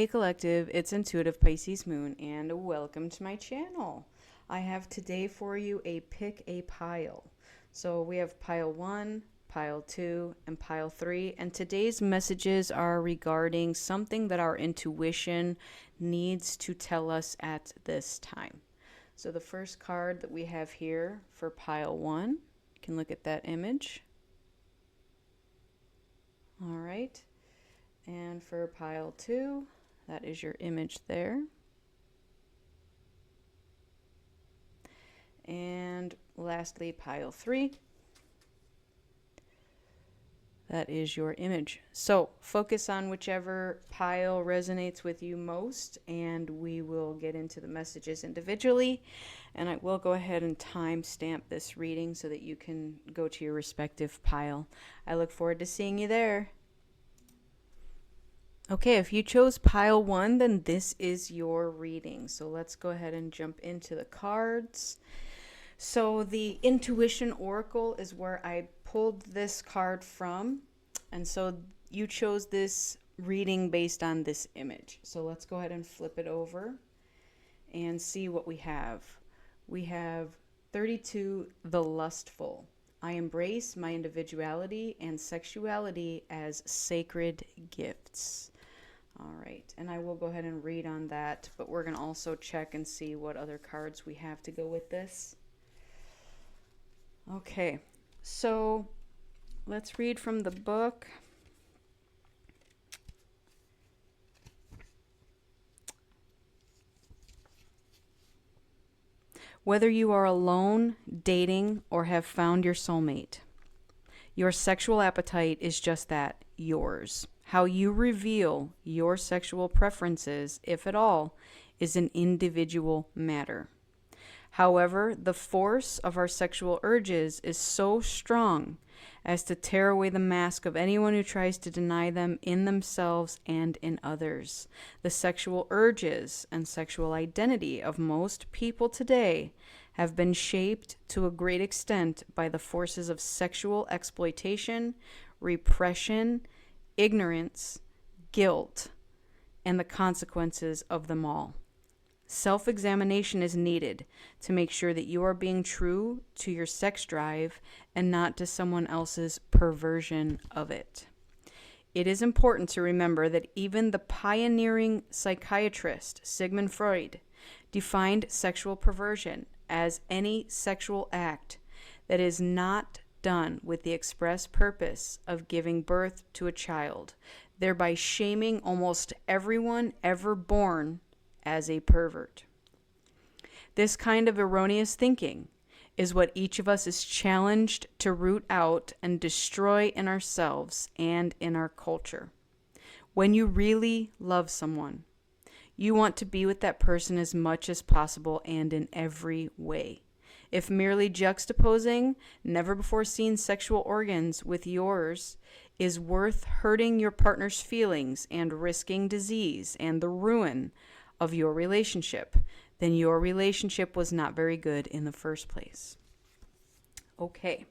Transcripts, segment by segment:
Hey Collective, it's Intuitive Pisces Moon, and welcome to my channel. I have today for you a pick a pile. So we have pile 1, pile 2, and pile 3, and today's messages are regarding something that our intuition needs to tell us at this time. So the first card that we have here for pile 1, you can look at that image. All right. And for pile 2, that is your image there. And lastly, pile 3, that is your image. So focus on whichever pile resonates with you most, and we will get into the messages individually. And I will go ahead and timestamp this reading so that you can go to your respective pile. I look forward to seeing you there. Okay, if you chose pile 1, then this is your reading. So let's go ahead and jump into the cards. So the Intuition Oracle is where I pulled this card from. And so you chose this reading based on this image. So let's go ahead and flip it over and see what we have. We have 32, the lustful. I embrace my individuality and sexuality as sacred gifts. All right, and I will go ahead and read on that, but we're going to also check and see what other cards we have to go with this. Okay, so let's read from the book. Whether you are alone, dating, or have found your soulmate, your sexual appetite is just that, yours. How you reveal your sexual preferences, if at all, is an individual matter. However, the force of our sexual urges is so strong as to tear away the mask of anyone who tries to deny them in themselves and in others. The sexual urges and sexual identity of most people today have been shaped to a great extent by the forces of sexual exploitation, repression, ignorance, guilt, and the consequences of them all. Self-examination is needed to make sure that you are being true to your sex drive and not to someone else's perversion of it. It is important to remember that even the pioneering psychiatrist Sigmund Freud defined sexual perversion as any sexual act that is not done with the express purpose of giving birth to a child, thereby shaming almost everyone ever born as a pervert. This kind of erroneous thinking is what each of us is challenged to root out and destroy in ourselves and in our culture. When you really love someone, you want to be with that person as much as possible and in every way. If merely juxtaposing never-before-seen sexual organs with yours is worth hurting your partner's feelings and risking disease and the ruin of your relationship, then your relationship was not very good in the first place. Okay,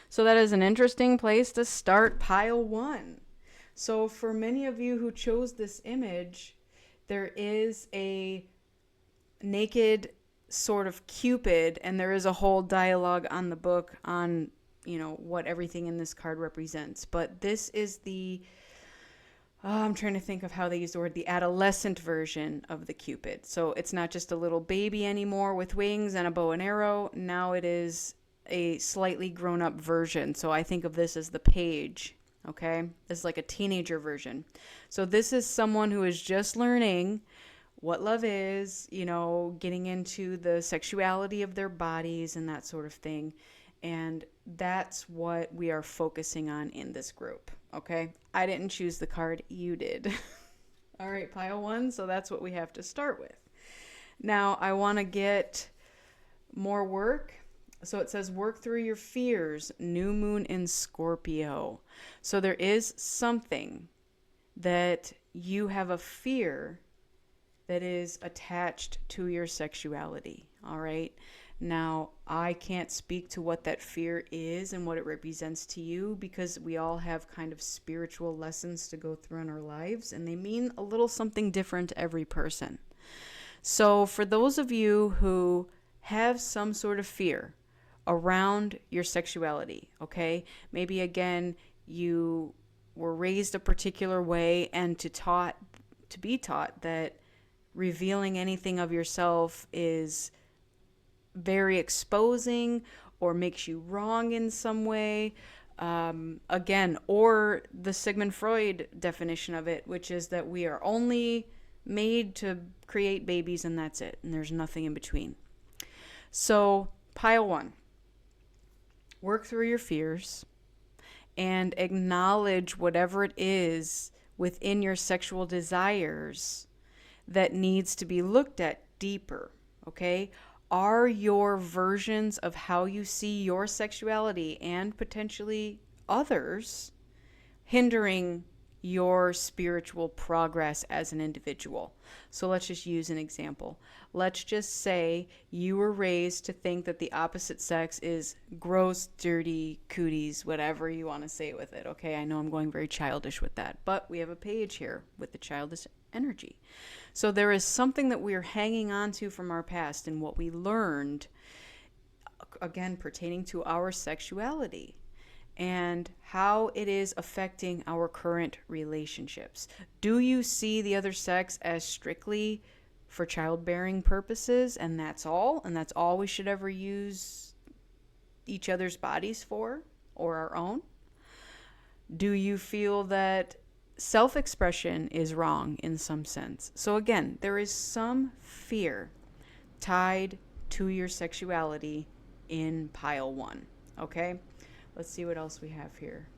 so that is an interesting place to start pile 1. So for many of you who chose this image, there is a naked sort of Cupid, and there is a whole dialogue on the book on, what everything in this card represents. But this is the, I'm trying to think of how they use the word, the adolescent version of the Cupid. So it's not just a little baby anymore with wings and a bow and arrow. Now it is a slightly grown up version. So I think of this as the page. Okay, it's like a teenager version. So this is someone who is just learning what love is, getting into the sexuality of their bodies and that sort of thing. And that's what we are focusing on in this group. Okay, I didn't choose the card, you did. All right, pile 1, so that's what we have to start with. Now I want to get more work. So it says, work through your fears, new moon in Scorpio. So there is something that you have a fear that is attached to your sexuality, all right? Now, I can't speak to what that fear is and what it represents to you, because we all have kind of spiritual lessons to go through in our lives, and they mean a little something different to every person. So, for those of you who have some sort of fear around your sexuality, okay, maybe again, you were raised a particular way, and to be taught that revealing anything of yourself is very exposing or makes you wrong in some way. Again, or the Sigmund Freud definition of it, which is that we are only made to create babies and that's it, and there's nothing in between. So, pile one, work through your fears and acknowledge whatever it is within your sexual desires that needs to be looked at deeper, okay? Are your versions of how you see your sexuality and potentially others hindering your spiritual progress as an individual? So let's just use an example. Let's just say you were raised to think that the opposite sex is gross, dirty, cooties, whatever you want to say with it. Okay, I know I'm going very childish with that, but we have a page here with the childish energy. So there is something that we are hanging on to from our past and what we learned, again, pertaining to our sexuality and how it is affecting our current relationships. Do you see the other sex as strictly for childbearing purposes, and that's all? And that's all we should ever use each other's bodies for, or our own? Do you feel that self-expression is wrong in some sense? So again, there is some fear tied to your sexuality in pile one, okay? Let's see what else we have here.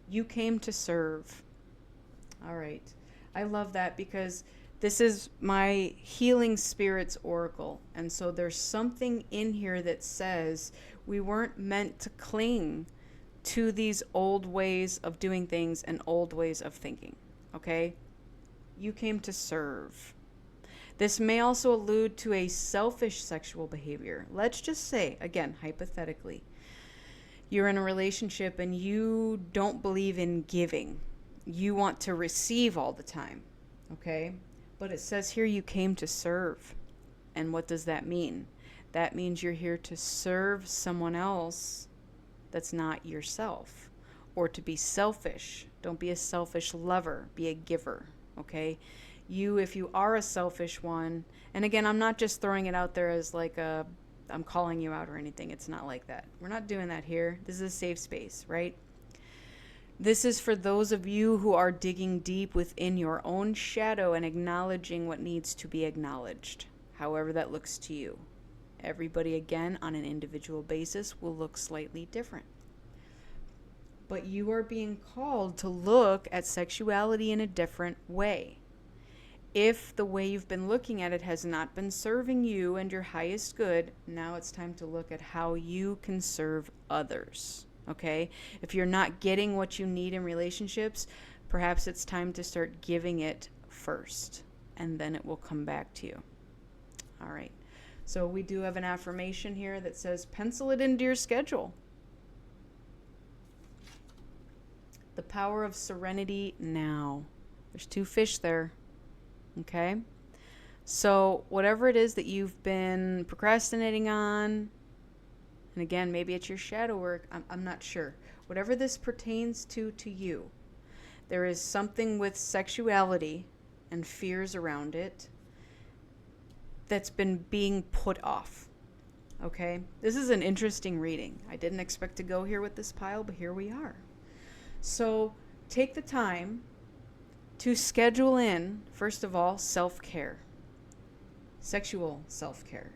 You came to serve. All right. I love that because this is my healing spirits oracle. And so there's something in here that says we weren't meant to cling to these old ways of doing things and old ways of thinking. Okay? You came to serve. This may also allude to a selfish sexual behavior. Let's just say, again, hypothetically, you're in a relationship and you don't believe in giving. You want to receive all the time, okay? But it says here you came to serve. And what does that mean? That means you're here to serve someone else that's not yourself, or to be selfish. Don't be a selfish lover, be a giver, okay? You, if you are a selfish one, and again, I'm not just throwing it out there as like I'm calling you out or anything. It's not like that. We're not doing that here. This is a safe space, right? This is for those of you who are digging deep within your own shadow and acknowledging what needs to be acknowledged, however that looks to you. Everybody, again, on an individual basis will look slightly different. But you are being called to look at sexuality in a different way. If the way you've been looking at it has not been serving you and your highest good, now it's time to look at how you can serve others, okay? If you're not getting what you need in relationships, perhaps it's time to start giving it first, and then it will come back to you. All right. So we do have an affirmation here that says, pencil it into your schedule. The power of serenity now. There's two fish there. Okay, so whatever it is that you've been procrastinating on, and again, maybe it's your shadow work, I'm not sure. Whatever this pertains to you, there is something with sexuality and fears around it that's been being put off. Okay, this is an interesting reading. I didn't expect to go here with this pile, but here we are. So take the time to schedule in, first of all, self-care. Sexual self-care.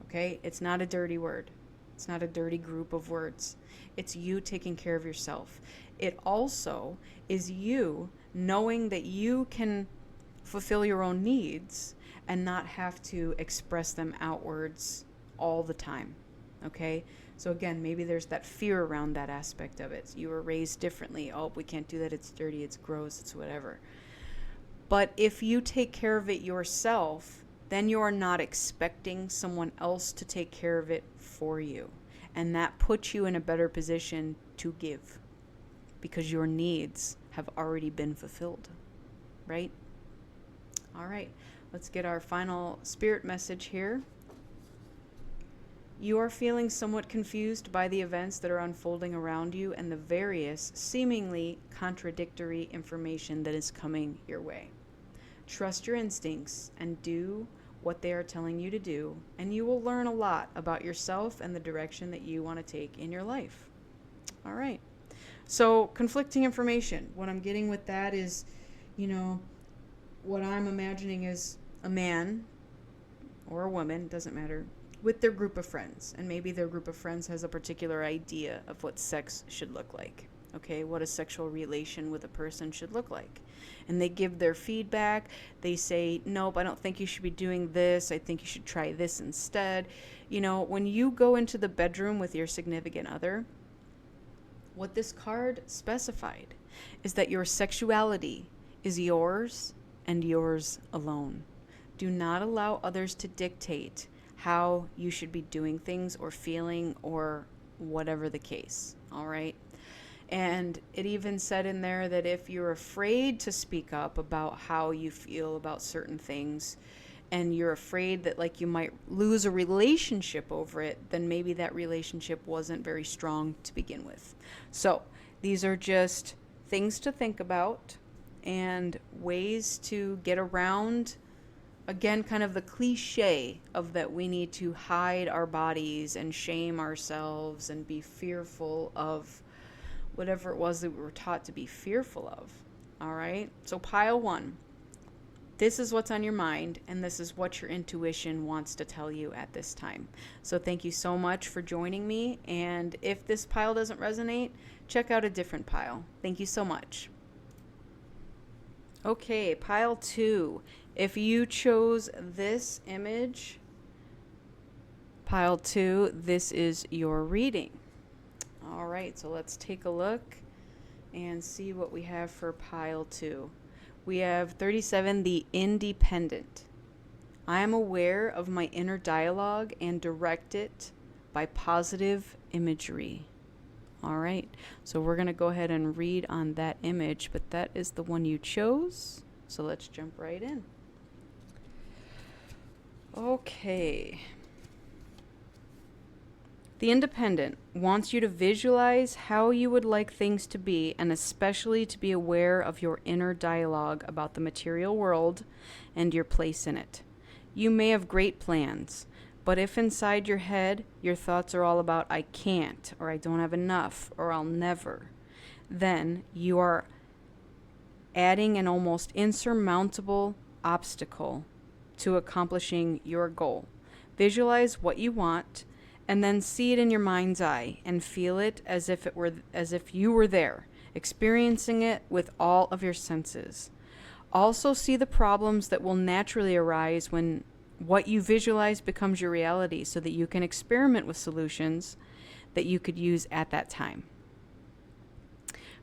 Okay? It's not a dirty word. It's not a dirty group of words. It's you taking care of yourself. It also is you knowing that you can fulfill your own needs and not have to express them outwards all the time. Okay? So again, maybe there's that fear around that aspect of it. You were raised differently. Oh, we can't do that. It's dirty. It's gross. It's whatever. But if you take care of it yourself, then you are not expecting someone else to take care of it for you. And that puts you in a better position to give because your needs have already been fulfilled, right? All right, let's get our final spirit message here. You are feeling somewhat confused by the events that are unfolding around you and the various, seemingly contradictory information that is coming your way. Trust your instincts and do what they are telling you to do, and you will learn a lot about yourself and the direction that you want to take in your life. All right. So, conflicting information. What I'm getting with that is, what I'm imagining is a man or a woman, doesn't matter, with their group of friends. And maybe their group of friends has a particular idea of what sex should look like. Okay, what a sexual relation with a person should look like. And they give their feedback. They say, nope, I don't think you should be doing this. I think you should try this instead. When you go into the bedroom with your significant other, what this card specified is that your sexuality is yours and yours alone. Do not allow others to dictate how you should be doing things or feeling or whatever the case, all right? And it even said in there that if you're afraid to speak up about how you feel about certain things and you're afraid that you might lose a relationship over it, then maybe that relationship wasn't very strong to begin with. So these are just things to think about and ways to get around, again, kind of the cliche of that we need to hide our bodies and shame ourselves and be fearful of whatever it was that we were taught to be fearful of. All right? So pile 1. This is what's on your mind, and this is what your intuition wants to tell you at this time. So thank you so much for joining me, and if this pile doesn't resonate, check out a different pile. Thank you so much. Okay, pile 2. If you chose this image, pile 2, this is your reading. All right, so let's take a look and see what we have for pile 2. We have 37, the independent. I am aware of my inner dialogue and direct it by positive imagery. All right, so we're going to go ahead and read on that image, but that is the one you chose. So let's jump right in. Okay. The independent wants you to visualize how you would like things to be, and especially to be aware of your inner dialogue about the material world and your place in it. You may have great plans, but if inside your head your thoughts are all about I can't, or I don't have enough, or I'll never, then you are adding an almost insurmountable obstacle to accomplishing your goal. Visualize what you want, and then see it in your mind's eye and feel it as if you were there, experiencing it with all of your senses. Also see the problems that will naturally arise when what you visualize becomes your reality, so that you can experiment with solutions that you could use at that time.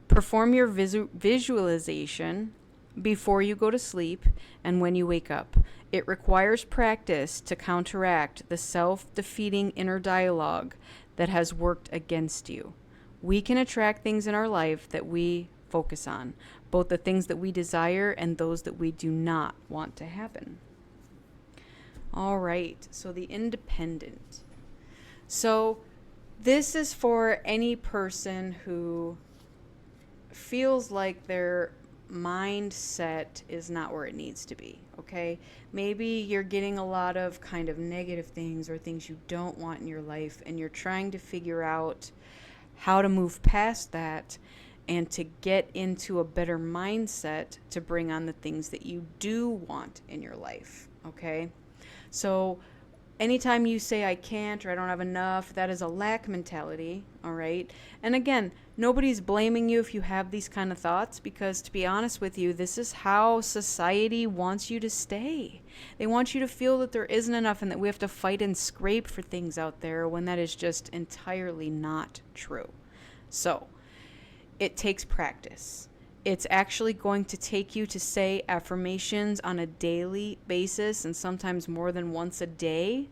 Perform your visualization before you go to sleep and when you wake up. It requires practice to counteract the self-defeating inner dialogue that has worked against you. We can attract things in our life that we focus on, both the things that we desire and those that we do not want to happen. All right, so the independent. So this is for any person who feels like their mindset is not where it needs to be, okay? Maybe you're getting a lot of kind of negative things or things you don't want in your life, and you're trying to figure out how to move past that and to get into a better mindset to bring on the things that you do want in your life, okay? So anytime you say I can't or I don't have enough, that is a lack mentality, all right? And again, nobody's blaming you if you have these kind of thoughts, because to be honest with you, this is how society wants you to stay. They want you to feel that there isn't enough and that we have to fight and scrape for things out there, when that is just entirely not true. So it takes practice. It's actually going to take you to say affirmations on a daily basis and sometimes more than once a day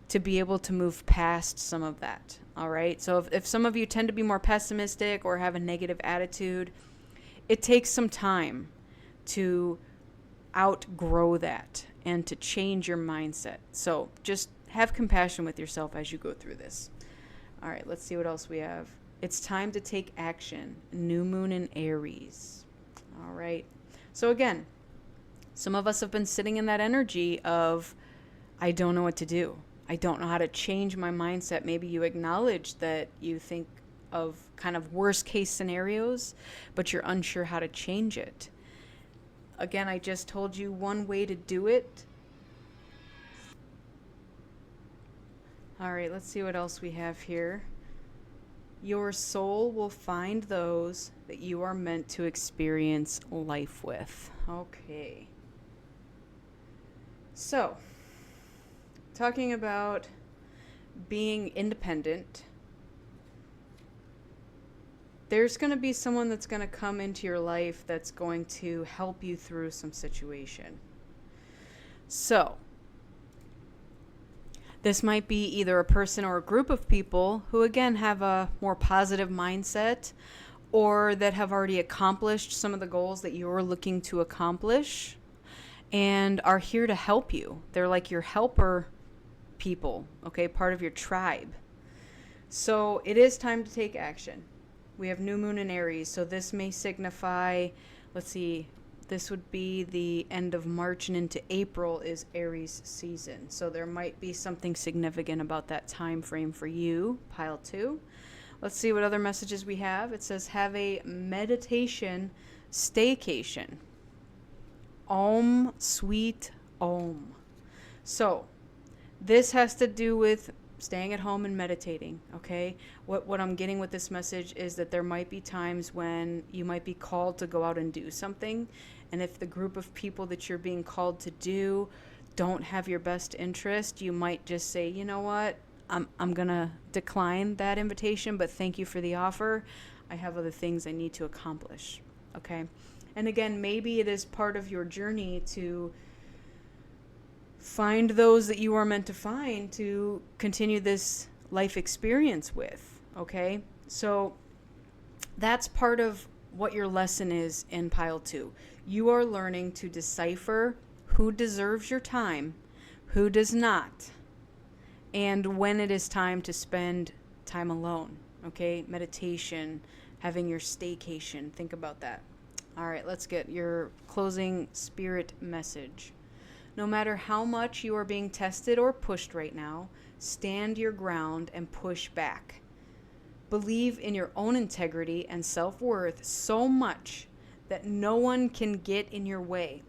to be able to move past some of that. All right. So if some of you tend to be more pessimistic or have a negative attitude, it takes some time to outgrow that and to change your mindset. So just have compassion with yourself as you go through this. All right, let's see what else we have. It's time to take action. New moon in Aries. All right. So again, some of us have been sitting in that energy of, I don't know what to do. I don't know how to change my mindset. Maybe you acknowledge that you think of kind of worst case scenarios, but you're unsure how to change it. Again, I just told you one way to do it. All right, let's see what else we have here. Your soul will find those that you are meant to experience life with. Okay. So, talking about being independent, there's going to be someone that's going to come into your life that's going to help you through some situation. So, this might be either a person or a group of people who, again, have a more positive mindset or that have already accomplished some of the goals that you're looking to accomplish and are here to help you. They're like your helper people, okay, part of your tribe. So it is time to take action. We have new moon in Aries, so this may signify, let's see, this would be the end of March and into April is Aries season. So there might be something significant about that time frame for you, pile 2. Let's see what other messages we have. It says have a meditation staycation. Om, sweet Om. So this has to do with staying at home and meditating, okay? What I'm getting with this message is that there might be times when you might be called to go out and do something. And if the group of people that you're being called to do don't have your best interest, you might just say, you know what? I'm going to decline that invitation, but thank you for the offer. I have other things I need to accomplish, okay? And again, maybe it is part of your journey to find those that you are meant to find to continue this life experience with, okay? So that's part of what your lesson is in pile 2. You are learning to decipher who deserves your time, who does not, and when it is time to spend time alone, okay? Meditation, having your staycation, think about that. All right, let's get your closing spirit message. No matter how much you are being tested or pushed right now, stand your ground and push back. Believe in your own integrity and self-worth so much that no one can get in your way.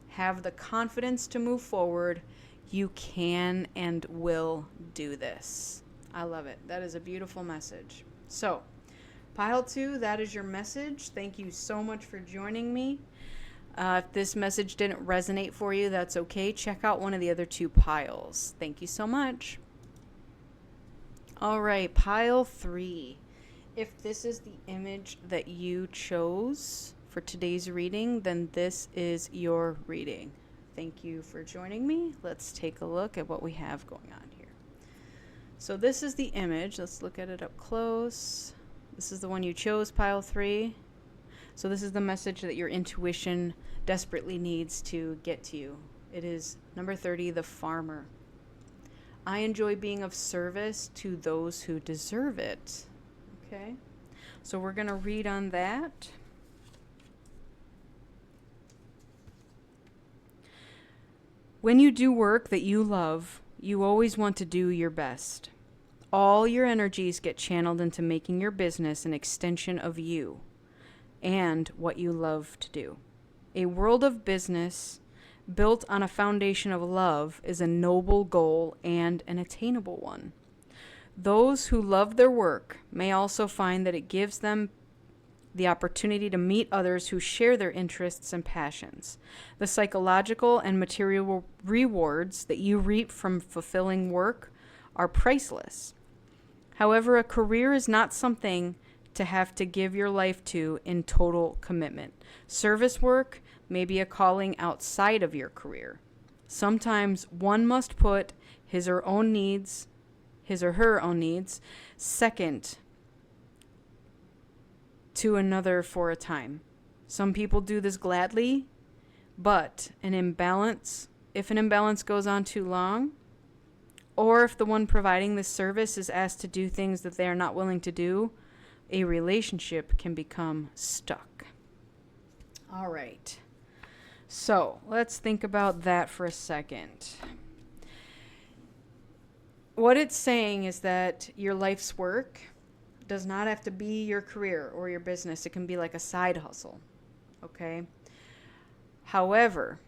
Have the confidence to move forward. You can and will do this. I love it. That is a beautiful message. So, pile 2, that is your message. Thank you so much for joining me. If this message didn't resonate for you, that's okay. Check out one of the other 2 piles. Thank you so much. All right, pile 3. If this is the image that you chose for today's reading, then this is your reading. Thank you for joining me. Let's take a look at what we have going on here. So this is the image. Let's look at it up close. This is the one you chose, pile 3. So this is the message that your intuition desperately needs to get to you. It is number 30, the farmer. I enjoy being of service to those who deserve it. Okay, so we're going to read on that. When you do work that you love, you always want to do your best. All your energies get channeled into making your business an extension of you and what you love to do. A world of business built on a foundation of love is a noble goal and an attainable one. Those who love their work may also find that it gives them the opportunity to meet others who share their interests and passions. The psychological and material rewards that you reap from fulfilling work are priceless. However, a career is not something to have to give your life to in total commitment. Service work may be a calling outside of your career. Sometimes one must put his or her own needs second to another for a time. Some people do this gladly, but if an imbalance goes on too long, or if the one providing this service is asked to do things that they are not willing to do, a relationship can become stuck. All right. So let's think about that for a second. What it's saying is that your life's work does not have to be your career or your business. It can be like a side hustle. Okay? However,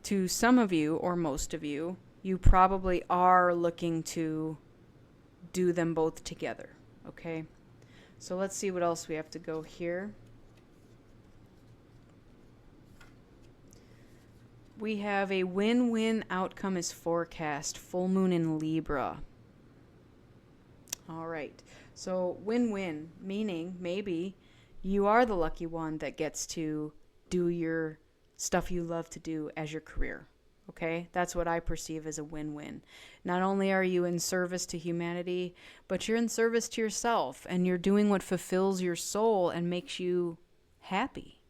to some of you or most of you, you probably are looking to do them both together. Okay? So let's see what else we have to go here. We have a win-win outcome is forecast. Full moon in Libra. All right. So win-win, meaning maybe you are the lucky one that gets to do your stuff you love to do as your career. Okay? That's what I perceive as a win-win. Not only are you in service to humanity, but you're in service to yourself, and you're doing what fulfills your soul and makes you happy,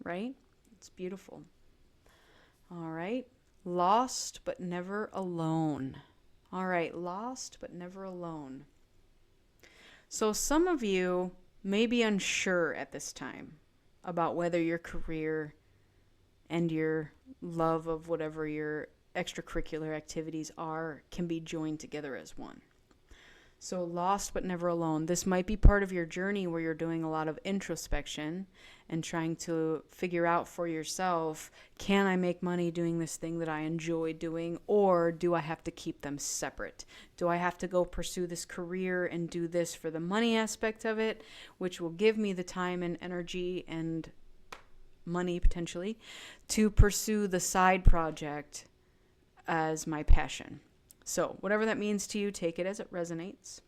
right? It's beautiful. All right. Lost but never alone. All right. Lost but never alone. So some of you may be unsure at this time about whether your career and your love of whatever your extracurricular activities are can be joined together as one. So lost but never alone. This might be part of your journey where you're doing a lot of introspection and trying to figure out for yourself, can I make money doing this thing that I enjoy doing, or do I have to keep them separate? Do I have to go pursue this career and do this for the money aspect of it, which will give me the time and energy and money potentially to pursue the side project as my passion? So whatever that means to you, take it as it resonates.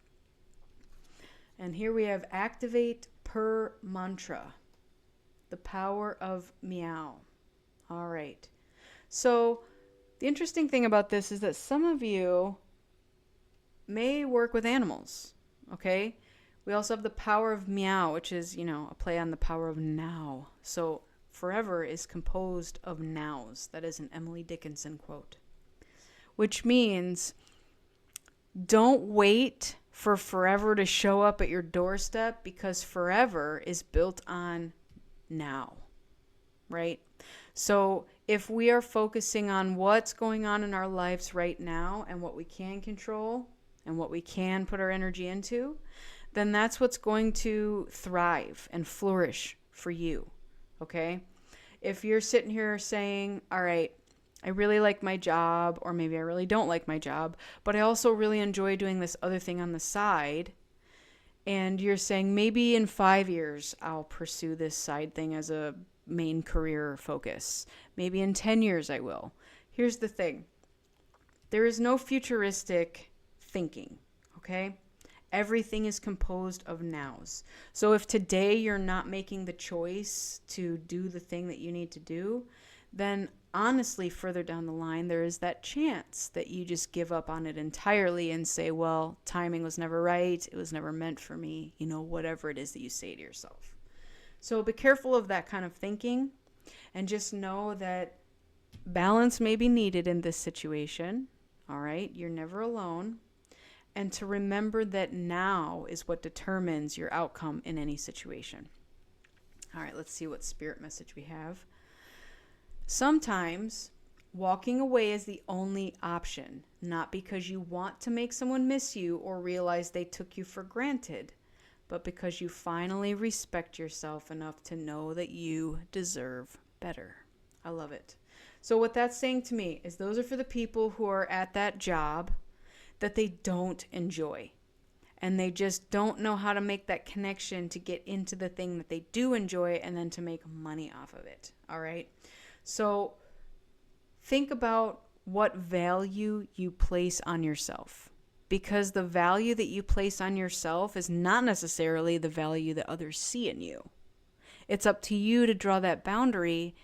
And here we have activate per mantra, the power of meow. All right. So the interesting thing about this is that some of you may work with animals, okay? We also have the power of meow, which is, a play on the power of now. So forever is composed of nows. That is an Emily Dickinson quote. Which means don't wait for forever to show up at your doorstep, because forever is built on now, right? So if we are focusing on what's going on in our lives right now and what we can control and what we can put our energy into, then that's what's going to thrive and flourish for you, okay? If you're sitting here saying, all right, I really like my job, or maybe I really don't like my job, but I also really enjoy doing this other thing on the side. And you're saying maybe in 5 years, I'll pursue this side thing as a main career focus. Maybe in 10 years, I will. Here's the thing. There is no futuristic thinking, okay? Everything is composed of nows. So if today you're not making the choice to do the thing that you need to do, then honestly, further down the line, there is that chance that you just give up on it entirely and say, well, timing was never right. It was never meant for me. Whatever it is that you say to yourself. So be careful of that kind of thinking, and just know that balance may be needed in this situation. All right. You're never alone. And to remember that now is what determines your outcome in any situation. All right. Let's see what spirit message we have. Sometimes walking away is the only option, not because you want to make someone miss you or realize they took you for granted, but because you finally respect yourself enough to know that you deserve better. I love it. So what that's saying to me is those are for the people who are at that job that they don't enjoy, and they just don't know how to make that connection to get into the thing that they do enjoy and then to make money off of it. All right. So think about what value you place on yourself, because the value that you place on yourself is not necessarily the value that others see in you. It's up to you to draw that boundary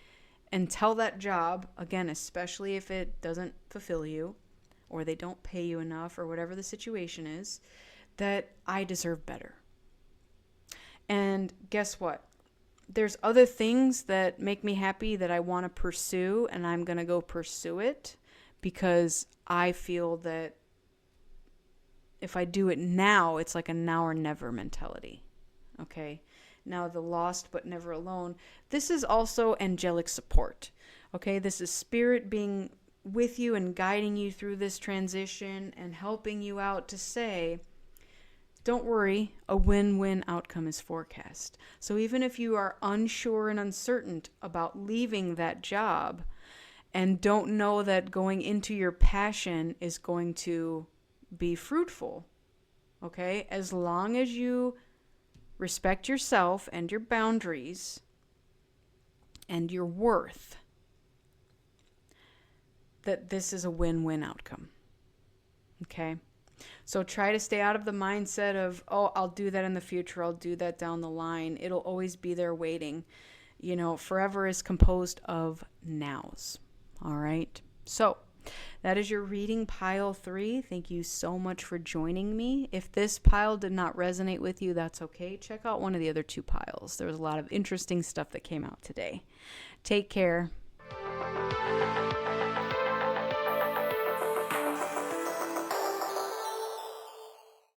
and tell that job, again, especially if it doesn't fulfill you or they don't pay you enough or whatever the situation is, that I deserve better. And guess what? There's other things that make me happy that I want to pursue, and I'm going to go pursue it because I feel that if I do it now, it's like a now or never mentality. Okay? Now, the lost but never alone. This is also angelic support. Okay? This is spirit being with you and guiding you through this transition and helping you out to say, don't worry, a win-win outcome is forecast. So even if you are unsure and uncertain about leaving that job and don't know that going into your passion is going to be fruitful, okay? As long as you respect yourself and your boundaries and your worth, that this is a win-win outcome, okay? So try to stay out of the mindset of, oh, I'll do that in the future. I'll do that down the line. It'll always be there waiting. You know, forever is composed of nows. All right. So that is your reading pile 3. Thank you so much for joining me. If this pile did not resonate with you, that's okay. Check out one of the other 2 piles. There was a lot of interesting stuff that came out today. Take care.